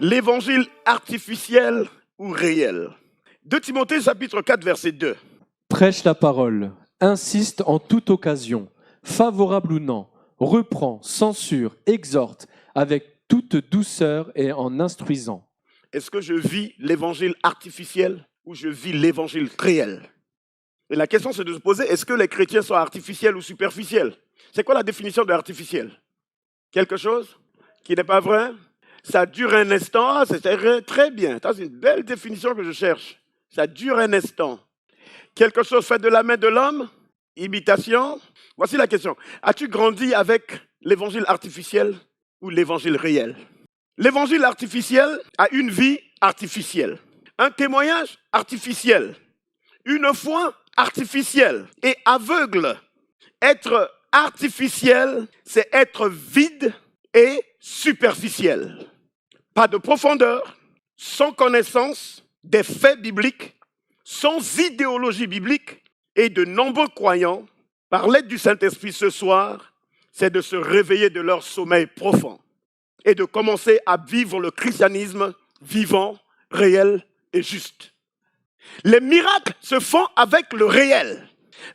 L'évangile artificiel ou réel. 2 Timothée chapitre 4 verset 2. Prêche la parole, insiste en toute occasion, favorable ou non, reprend, censure, exhorte, avec toute douceur et en instruisant. Est-ce que je vis l'évangile artificiel ou je vis l'évangile réel? Et la question c'est de se poser, est-ce que les chrétiens sont artificiels ou superficiels? C'est quoi la définition de artificiel? Quelque chose qui n'est pas vrai? Ça dure un instant, c'est très bien. C'est une belle définition que je cherche. Ça dure un instant. Quelque chose fait de la main de l'homme? Imitation? Voici la question. As-tu grandi avec l'évangile artificiel ou l'évangile réel? L'évangile artificiel a une vie artificielle, un témoignage artificiel, une foi artificielle et aveugle. Être artificiel, c'est être vide et superficiel. Pas de profondeur, sans connaissance des faits bibliques, sans idéologie biblique, et de nombreux croyants, par l'aide du Saint-Esprit ce soir, c'est de se réveiller de leur sommeil profond et de commencer à vivre le christianisme vivant, réel et juste. Les miracles se font avec le réel.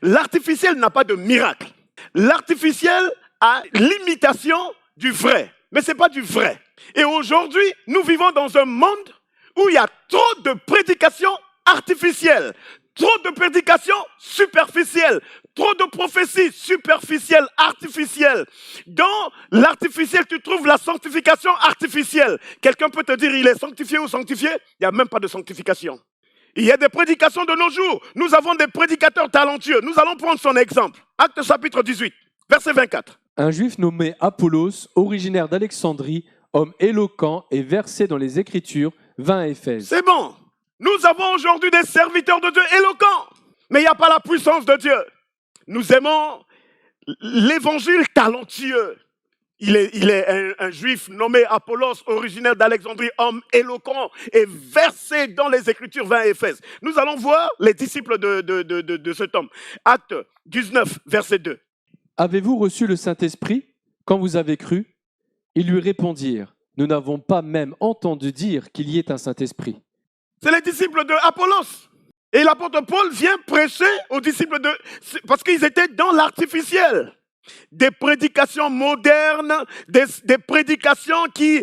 L'artificiel n'a pas de miracle. L'artificiel a l'imitation du vrai, mais ce n'est pas du vrai. Et aujourd'hui, nous vivons dans un monde où il y a trop de prédications artificielles, trop de prédications superficielles, trop de prophéties superficielles, artificielles. Dans l'artificiel, tu trouves la sanctification artificielle. Quelqu'un peut te dire, il est sanctifié ou sanctifié? Il n'y a même pas de sanctification. Il y a des prédications de nos jours. Nous avons des prédicateurs talentueux. Nous allons prendre son exemple. Actes chapitre 18, verset 24. Un juif nommé Apollos, originaire d'Alexandrie, homme éloquent et versé dans les Écritures, vint à Éphèse. C'est bon. Nous avons aujourd'hui des serviteurs de Dieu éloquents, mais il n'y a pas la puissance de Dieu. Nous aimons l'évangile talentueux. Il est un juif nommé Apollos, originaire d'Alexandrie, homme éloquent et versé dans les Écritures, vint à Éphèse. Nous allons voir les disciples de cet homme. Acte 19, verset 2. Avez-vous reçu le Saint-Esprit quand vous avez cru? Ils lui répondirent, nous n'avons pas même entendu dire qu'il y ait un Saint-Esprit. C'est les disciples de Apollos. Et l'apôtre Paul vient prêcher aux disciples parce qu'ils étaient dans l'artificiel. Des prédications modernes, des prédications qui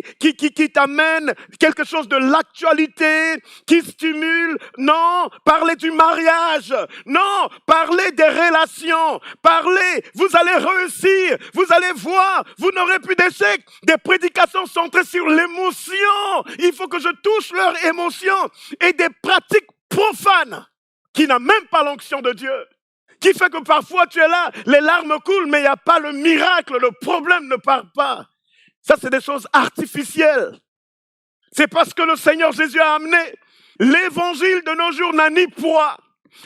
t'amènent quelque chose de l'actualité, qui stimule. Non, parlez du mariage. Non, parlez des relations. Parlez, vous allez réussir. Vous allez voir, vous n'aurez plus d'échec. Des prédications centrées sur l'émotion. Il faut que je touche leur émotion. Et des pratiques profanes qui n'ont même pas l'onction de Dieu. Qui fait que parfois tu es là, les larmes coulent, mais il n'y a pas le miracle, le problème ne part pas. Ça, c'est des choses artificielles. C'est parce que le Seigneur Jésus a amené. L'évangile de nos jours n'a ni poids,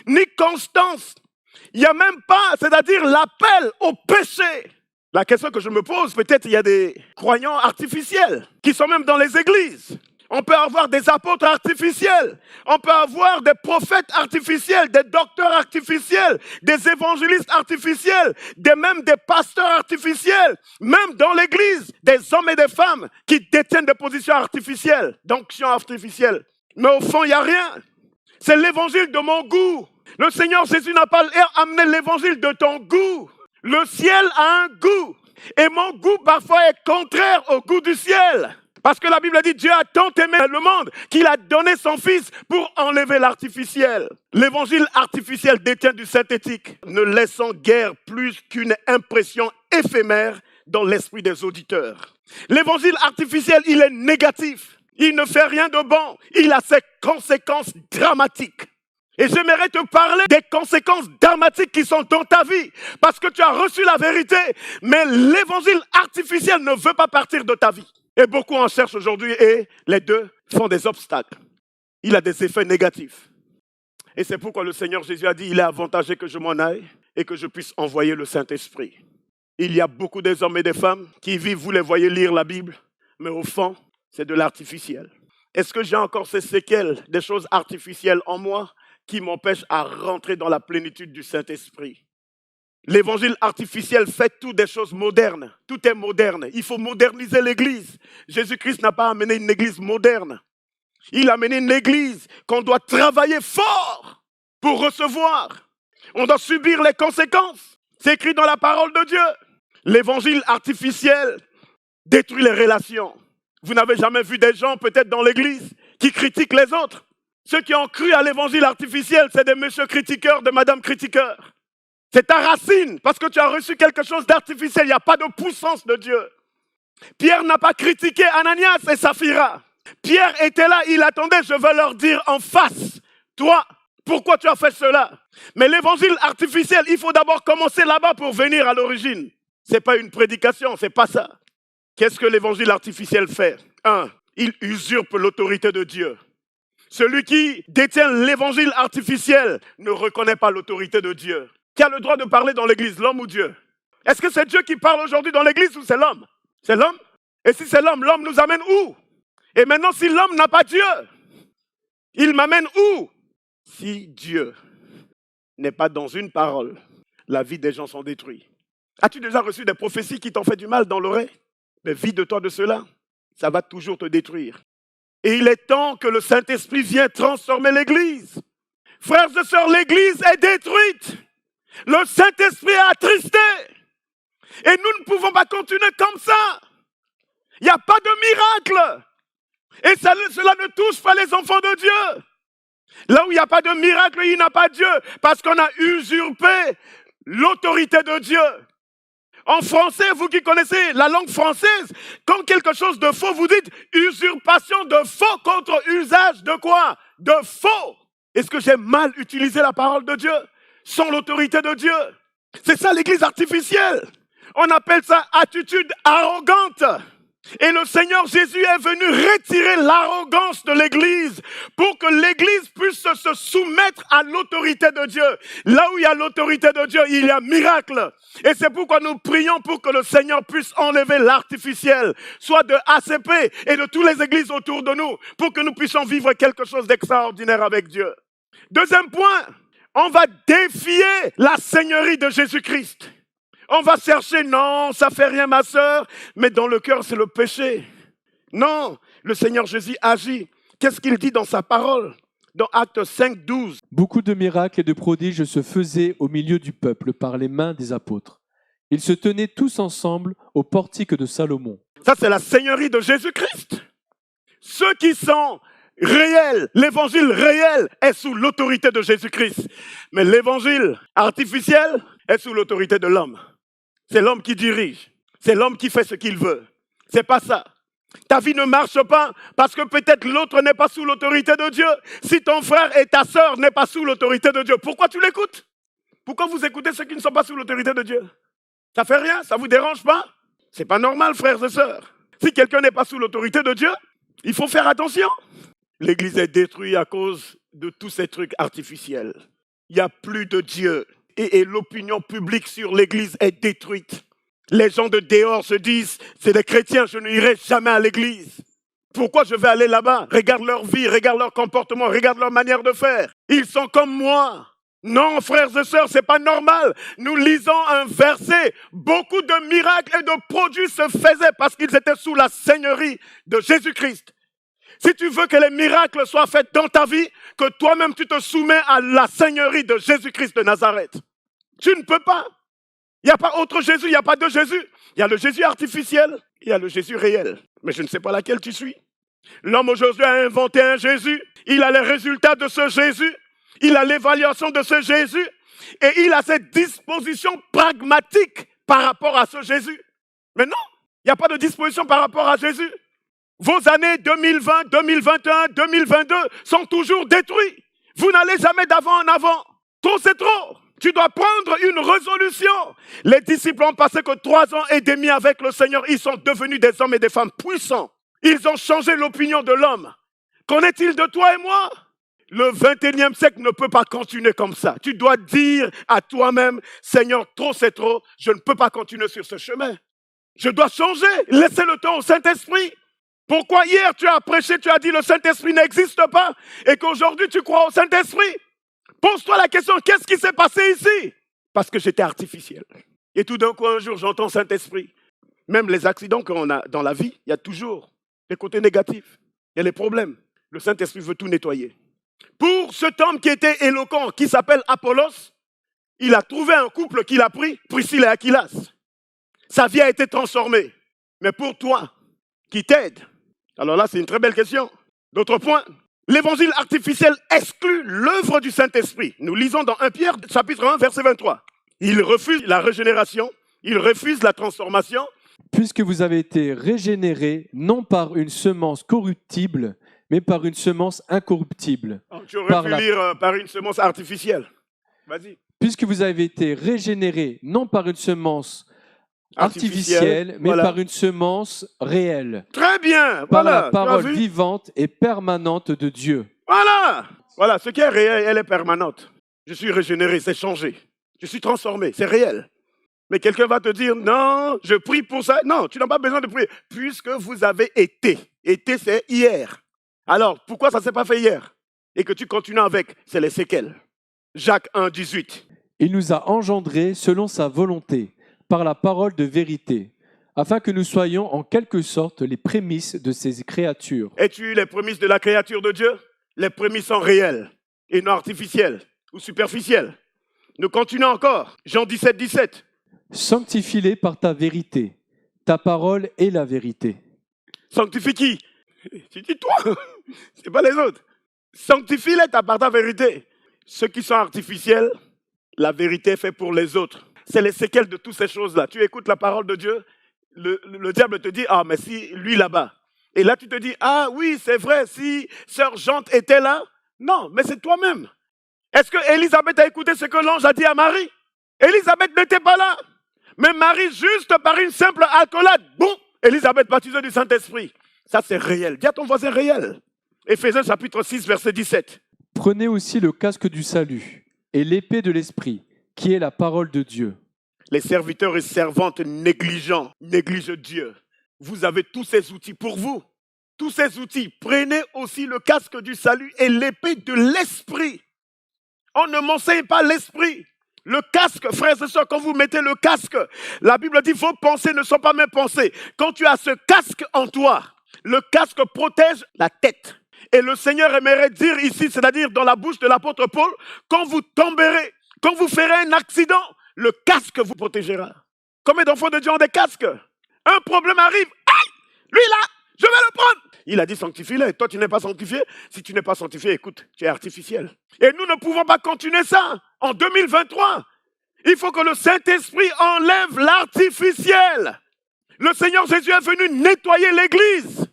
ni constance. Il n'y a même pas, c'est-à-dire l'appel au péché. La question que je me pose, peut-être il y a des croyants artificiels qui sont même dans les églises. On peut avoir des apôtres artificiels, on peut avoir des prophètes artificiels, des docteurs artificiels, des évangélistes artificiels, même des pasteurs artificiels, même dans l'église, des hommes et des femmes qui détiennent des positions artificielles, d'onction artificielle. Mais au fond, il n'y a rien. C'est l'évangile de mon goût. Le Seigneur Jésus n'a pas amené l'évangile de ton goût. Le ciel a un goût. Et mon goût parfois est contraire au goût du ciel. Parce que la Bible dit, Dieu a tant aimé le monde qu'il a donné son Fils pour enlever l'artificiel. L'évangile artificiel détient du synthétique, ne laissant guère plus qu'une impression éphémère dans l'esprit des auditeurs. L'évangile artificiel, il est négatif. Il ne fait rien de bon. Il a ses conséquences dramatiques. Et j'aimerais te parler des conséquences dramatiques qui sont dans ta vie. Parce que tu as reçu la vérité, mais l'évangile artificiel ne veut pas partir de ta vie. Et beaucoup en cherchent aujourd'hui et les deux font des obstacles. Il a des effets négatifs. Et c'est pourquoi le Seigneur Jésus a dit, il est avantageux que je m'en aille et que je puisse envoyer le Saint-Esprit. Il y a beaucoup des hommes et des femmes qui vivent, vous les voyez lire la Bible, mais au fond, c'est de l'artificiel. Est-ce que j'ai encore ces séquelles, des choses artificielles en moi qui m'empêchent à rentrer dans la plénitude du Saint-Esprit? L'évangile artificiel fait tout des choses modernes. Tout est moderne. Il faut moderniser l'église. Jésus-Christ n'a pas amené une église moderne. Il a amené une église qu'on doit travailler fort pour recevoir. On doit subir les conséquences. C'est écrit dans la parole de Dieu. L'évangile artificiel détruit les relations. Vous n'avez jamais vu des gens, peut-être dans l'église, qui critiquent les autres. Ceux qui ont cru à l'évangile artificiel, c'est des messieurs critiqueurs, des madames critiqueurs. C'est ta racine, parce que tu as reçu quelque chose d'artificiel. Il n'y a pas de puissance de Dieu. Pierre n'a pas critiqué Ananias et Saphira. Pierre était là, il attendait, je vais leur dire en face. Toi, pourquoi tu as fait cela? Mais l'évangile artificiel, il faut d'abord commencer là-bas pour venir à l'origine. Ce n'est pas une prédication, ce n'est pas ça. Qu'est-ce que l'évangile artificiel fait? 1. Il usurpe l'autorité de Dieu. Celui qui détient l'évangile artificiel ne reconnaît pas l'autorité de Dieu. Qui a le droit de parler dans l'église, l'homme ou Dieu? Est-ce que c'est Dieu qui parle aujourd'hui dans l'église ou c'est l'homme? C'est l'homme? Et si c'est l'homme, l'homme nous amène où? Et maintenant, si l'homme n'a pas Dieu, il m'amène où? Si Dieu n'est pas dans une parole, la vie des gens sont détruits. As-tu déjà reçu des prophéties qui t'ont fait du mal dans l'oreille? Mais vide-toi de cela, ça va toujours te détruire. Et il est temps que le Saint-Esprit vienne transformer l'église. Frères et sœurs, l'église est détruite. Le Saint-Esprit est attristé. Et nous ne pouvons pas continuer comme ça. Il n'y a pas de miracle. Et cela ne touche pas les enfants de Dieu. Là où il n'y a pas de miracle, il n'y a pas Dieu. Parce qu'on a usurpé l'autorité de Dieu. En français, vous qui connaissez la langue française, quand quelque chose de faux, vous dites usurpation de faux contre usage de quoi? De faux. Est-ce que j'ai mal utilisé la parole de Dieu sans l'autorité de Dieu? C'est ça l'église artificielle. On appelle ça attitude arrogante. Et le Seigneur Jésus est venu retirer l'arrogance de l'église pour que l'église puisse se soumettre à l'autorité de Dieu. Là où il y a l'autorité de Dieu, il y a miracle. Et c'est pourquoi nous prions pour que le Seigneur puisse enlever l'artificiel, soit de ACP et de toutes les églises autour de nous, pour que nous puissions vivre quelque chose d'extraordinaire avec Dieu. Deuxième point, on va défier la seigneurie de Jésus-Christ. On va chercher, non, ça fait rien ma sœur, mais dans le cœur c'est le péché. Non, le Seigneur Jésus agit. Qu'est-ce qu'il dit dans sa parole? Dans Actes 5, 12. Beaucoup de miracles et de prodiges se faisaient au milieu du peuple par les mains des apôtres. Ils se tenaient tous ensemble au portique de Salomon. Ça c'est la seigneurie de Jésus-Christ. Ceux qui sont réels, l'évangile réel est sous l'autorité de Jésus-Christ. Mais l'évangile artificiel est sous l'autorité de l'homme. C'est l'homme qui dirige. C'est l'homme qui fait ce qu'il veut. C'est pas ça. Ta vie ne marche pas parce que peut-être l'autre n'est pas sous l'autorité de Dieu. Si ton frère et ta sœur n'est pas sous l'autorité de Dieu, pourquoi tu l'écoutes? Pourquoi vous écoutez ceux qui ne sont pas sous l'autorité de Dieu? Ça fait rien, ça vous dérange pas? C'est pas normal, frères et sœurs. Si quelqu'un n'est pas sous l'autorité de Dieu, il faut faire attention. L'église est détruite à cause de tous ces trucs artificiels. Il n'y a plus de Dieu. Et l'opinion publique sur l'église est détruite. Les gens de dehors se disent, c'est des chrétiens, je n'irai jamais à l'église. Pourquoi je vais aller là-bas? Regarde leur vie, regarde leur comportement, regarde leur manière de faire. Ils sont comme moi. Non, frères et sœurs, c'est pas normal. Nous lisons un verset. Beaucoup de miracles et de produits se faisaient parce qu'ils étaient sous la seigneurie de Jésus-Christ. Si tu veux que les miracles soient faits dans ta vie, que toi-même tu te soumets à la seigneurie de Jésus-Christ de Nazareth. Tu ne peux pas. Il n'y a pas autre Jésus, il n'y a pas deux Jésus. Il y a le Jésus artificiel, il y a le Jésus réel. Mais je ne sais pas laquelle tu suis. L'homme aujourd'hui a inventé un Jésus. Il a les résultats de ce Jésus. Il a l'évaluation de ce Jésus. Et il a cette disposition pragmatique par rapport à ce Jésus. Mais non, il n'y a pas de disposition par rapport à Jésus. Vos années 2020, 2021, 2022 sont toujours détruites. Vous n'allez jamais d'avant en avant. Trop, c'est trop. Tu dois prendre une résolution. Les disciples ont passé que 3 ans et demi avec le Seigneur. Ils sont devenus des hommes et des femmes puissants. Ils ont changé l'opinion de l'homme. Qu'en est-il de toi et moi? Le 21e siècle ne peut pas continuer comme ça. Tu dois dire à toi-même, Seigneur, trop c'est trop. Je ne peux pas continuer sur ce chemin. Je dois changer. Laissez le temps au Saint-Esprit. Pourquoi hier tu as prêché, tu as dit le Saint-Esprit n'existe pas et qu'aujourd'hui tu crois au Saint-Esprit? Pose-toi la question, qu'est-ce qui s'est passé ici? parce que j'étais artificiel. Et tout d'un coup, un jour, j'entends Saint-Esprit. Même les accidents qu'on a dans la vie, il y a toujours des côtés négatifs. Il y a les problèmes. Le Saint-Esprit veut tout nettoyer. Pour cet homme qui était éloquent, qui s'appelle Apollos, il a trouvé un couple qu'il a pris, Priscille et Aquilas. Sa vie a été transformée. Mais pour toi, qui t'aide, alors là, c'est une très belle question. D'autres points, l'évangile artificiel exclut l'œuvre du Saint-Esprit. Nous lisons dans 1 Pierre, chapitre 1, verset 23. Il refuse la régénération, il refuse la transformation. Puisque vous avez été régénérés, non par une semence corruptible, mais par une semence incorruptible. Tu aurais pu lire par une semence artificielle. Vas-y. Puisque vous avez été régénérés, non par une semence artificielle, mais par une semence réelle. Très bien. Par la parole vivante et permanente de Dieu. Voilà, ce qui est réel, elle est permanente. Je suis régénéré, c'est changé. Je suis transformé, c'est réel. Mais quelqu'un va te dire, non, je prie pour ça. Non, tu n'as pas besoin de prier. Puisque vous avez été. Été, c'est hier. Alors, pourquoi ça ne s'est pas fait hier? Et que tu continues avec, c'est les séquelles. Jacques 1, 18. Il nous a engendrés selon sa volonté, par la parole de vérité, afin que nous soyons en quelque sorte les prémices de ses créatures. Es-tu les prémices de la créature de Dieu? Les prémices sont réelles et non artificielles ou superficielles. Nous continuons encore. Jean 17, 17. Sanctifie-les par ta vérité. Ta parole est la vérité. Sanctifie qui? Tu dis toi, c'est pas les autres. Sanctifie-les par ta vérité. Ceux qui sont artificiels, la vérité est faite pour les autres. C'est les séquelles de toutes ces choses-là. Tu écoutes la parole de Dieu, le diable te dit, ah mais si lui là-bas. Et là tu te dis, ah oui c'est vrai, si sœur Jeante était là. Non, mais c'est toi-même. Est-ce que Élisabeth a écouté ce que l'ange a dit à Marie? Élisabeth n'était pas là. Mais Marie, juste par une simple accolade, boum, Élisabeth baptisée du Saint-Esprit. Ça c'est réel. Dis à ton voisin réel. Éphésiens chapitre 6, verset 17. Prenez aussi le casque du salut et l'épée de l'esprit, qui est la parole de Dieu. Les serviteurs et servantes négligent Dieu. Vous avez tous ces outils pour vous. Tous ces outils. Prenez aussi le casque du salut et l'épée de l'esprit. On ne m'enseigne pas l'esprit. Le casque, frères et sœurs, quand vous mettez le casque, la Bible dit vos pensées ne sont pas mes pensées. Quand tu as ce casque en toi, le casque protège la tête. Et le Seigneur aimerait dire ici, c'est-à-dire dans la bouche de l'apôtre Paul, quand vous tomberez, quand vous ferez un accident, le casque vous protégera. Combien d'enfants de Dieu ont des casques? Un problème arrive, aïe, lui là, je vais le prendre. Il a dit sanctifie-le. Toi, tu n'es pas sanctifié. Si tu n'es pas sanctifié, écoute, tu es artificiel. Et nous ne pouvons pas continuer ça en 2023. Il faut que le Saint-Esprit enlève l'artificiel. Le Seigneur Jésus est venu nettoyer l'Église.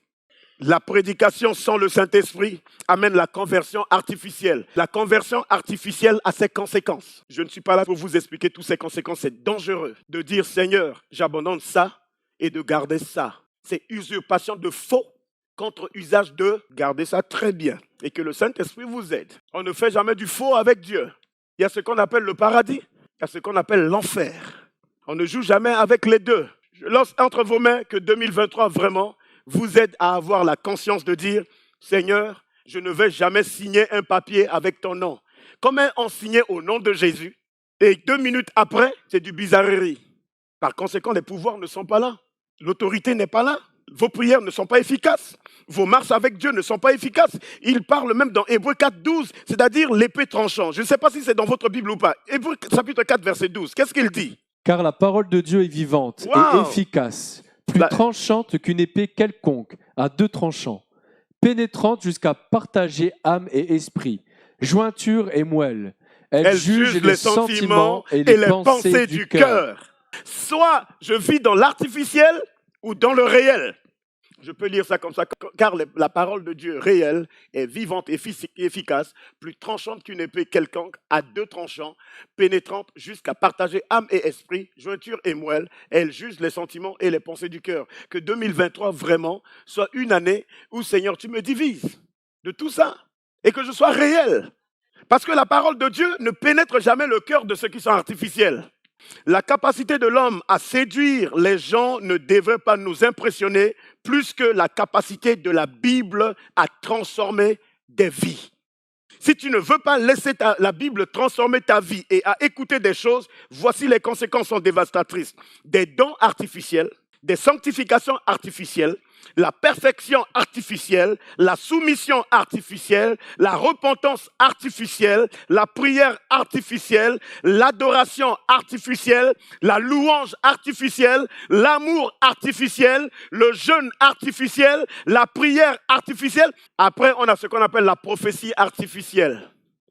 La prédication sans le Saint-Esprit amène la conversion artificielle. La conversion artificielle a ses conséquences. Je ne suis pas là pour vous expliquer toutes ces conséquences. C'est dangereux de dire, Seigneur, j'abandonne ça et de garder ça. C'est usurpation de faux contre usage de garder ça très bien. Et que le Saint-Esprit vous aide. On ne fait jamais du faux avec Dieu. Il y a ce qu'on appelle le paradis. Il y a ce qu'on appelle l'enfer. On ne joue jamais avec les deux. Je lance entre vos mains que 2023 vraiment vous aide à avoir la conscience de dire, Seigneur, je ne vais jamais signer un papier avec ton nom. Comment on signait au nom de Jésus et 2 minutes après, c'est du bizarrerie. Par conséquent, les pouvoirs ne sont pas là. L'autorité n'est pas là. Vos prières ne sont pas efficaces. Vos marches avec Dieu ne sont pas efficaces. Il parle même dans Hébreux 4, 12, c'est-à-dire l'épée tranchante. Je ne sais pas si c'est dans votre Bible ou pas. Hébreux chapitre 4, verset 12. Qu'est-ce qu'il dit? Car la parole de Dieu est vivante et efficace, plus tranchante qu'une épée quelconque, à 2 tranchants, pénétrante jusqu'à partager âme et esprit, jointure et moelle. Elle juge les sentiments et les pensées du cœur. Soit je vis dans l'artificiel ou dans le réel. Je peux lire ça comme ça, car la parole de Dieu réelle est vivante et efficace, plus tranchante qu'une épée quelconque, à 2 tranchants, pénétrante jusqu'à partager âme et esprit, jointure et moelle. Elle juge les sentiments et les pensées du cœur. Que 2023 vraiment soit une année où, Seigneur, tu me divises de tout ça et que je sois réel. Parce que la parole de Dieu ne pénètre jamais le cœur de ceux qui sont artificiels. La capacité de l'homme à séduire les gens ne devrait pas nous impressionner plus que la capacité de la Bible à transformer des vies. Si tu ne veux pas laisser la Bible transformer ta vie et à écouter des choses, voici les conséquences sont dévastatrices. Des dons artificiels, des sanctifications artificielles, la perfection artificielle, la soumission artificielle, la repentance artificielle, la prière artificielle, l'adoration artificielle, la louange artificielle, l'amour artificiel, le jeûne artificiel, la prière artificielle. Après, on a ce qu'on appelle la prophétie artificielle.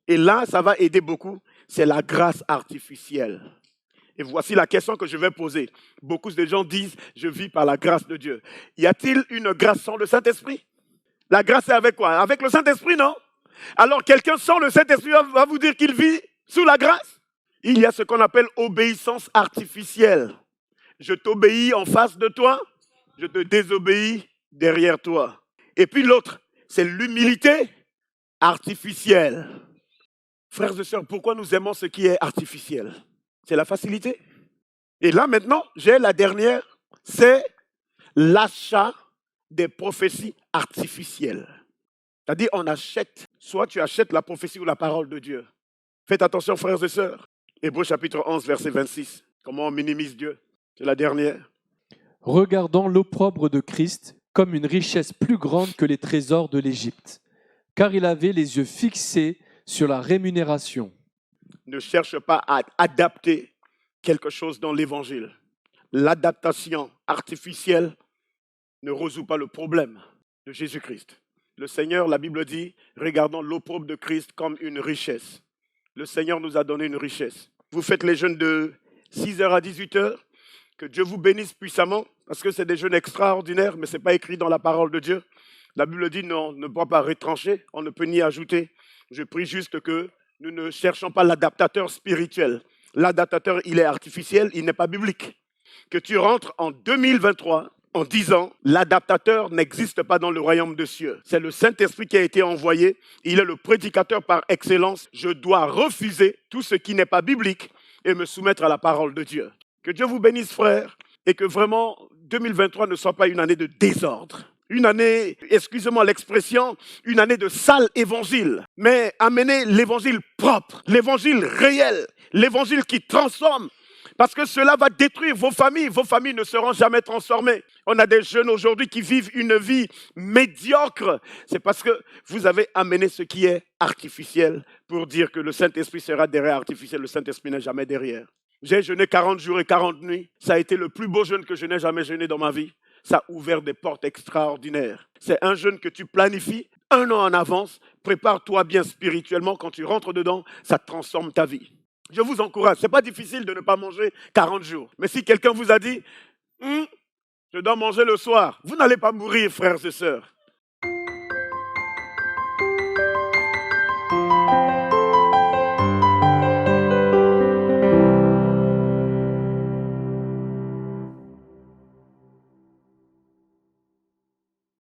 Et là, ça va aider beaucoup, c'est la grâce artificielle. Et voici la question que je vais poser. Beaucoup de gens disent, je vis par la grâce de Dieu. Y a-t-il une grâce sans le Saint-Esprit? La grâce, c'est avec quoi? Avec le Saint-Esprit, non? Alors, quelqu'un sans le Saint-Esprit va vous dire qu'il vit sous la grâce? Il y a ce qu'on appelle obéissance artificielle. Je t'obéis en face de toi, je te désobéis derrière toi. Et puis l'autre, c'est l'humilité artificielle. Frères et sœurs, pourquoi nous aimons ce qui est artificiel? C'est la facilité. Et là maintenant, j'ai la dernière, c'est l'achat des prophéties artificielles. C'est-à-dire, on achète, soit tu achètes la prophétie ou la parole de Dieu. Faites attention, frères et sœurs. Hébreux chapitre 11, verset 26. Comment on minimise Dieu? C'est la dernière. Regardons l'opprobre de Christ comme une richesse plus grande que les trésors de l'Égypte, car il avait les yeux fixés sur la rémunération. Ne cherche pas à adapter quelque chose dans l'évangile. L'adaptation artificielle ne résout pas le problème de Jésus-Christ. Le Seigneur, la Bible dit, regardons l'opprobre de Christ comme une richesse. Le Seigneur nous a donné une richesse. Vous faites les jeûnes de 6h à 18h, que Dieu vous bénisse puissamment, parce que c'est des jeûnes extraordinaires, mais ce n'est pas écrit dans la parole de Dieu. La Bible dit, non, on ne doit pas retrancher, on ne peut ni ajouter. Je prie juste que nous ne cherchons pas l'adaptateur spirituel. L'adaptateur, il est artificiel, il n'est pas biblique. Que tu rentres en 2023 en disant, l'adaptateur n'existe pas dans le royaume des cieux. C'est le Saint-Esprit qui a été envoyé. Il est le prédicateur par excellence. Je dois refuser tout ce qui n'est pas biblique et me soumettre à la parole de Dieu. Que Dieu vous bénisse, frères, et que vraiment 2023 ne soit pas une année de désordre. Une année, excusez-moi l'expression, une année de sale évangile. Mais amenez l'évangile propre, l'évangile réel, l'évangile qui transforme. Parce que cela va détruire vos familles ne seront jamais transformées. On a des jeunes aujourd'hui qui vivent une vie médiocre. C'est parce que vous avez amené ce qui est artificiel pour dire que le Saint-Esprit sera derrière artificiel. Le Saint-Esprit n'est jamais derrière. J'ai jeûné 40 jours et 40 nuits. Ça a été le plus beau jeûne que je n'ai jamais jeûné dans ma vie. Ça a ouvert des portes extraordinaires. C'est un jeûne que tu planifies 1 an en avance. Prépare-toi bien spirituellement. Quand tu rentres dedans, ça transforme ta vie. Je vous encourage. Ce n'est pas difficile de ne pas manger 40 jours. Mais si quelqu'un vous a dit, je dois manger le soir, vous n'allez pas mourir, frères et sœurs.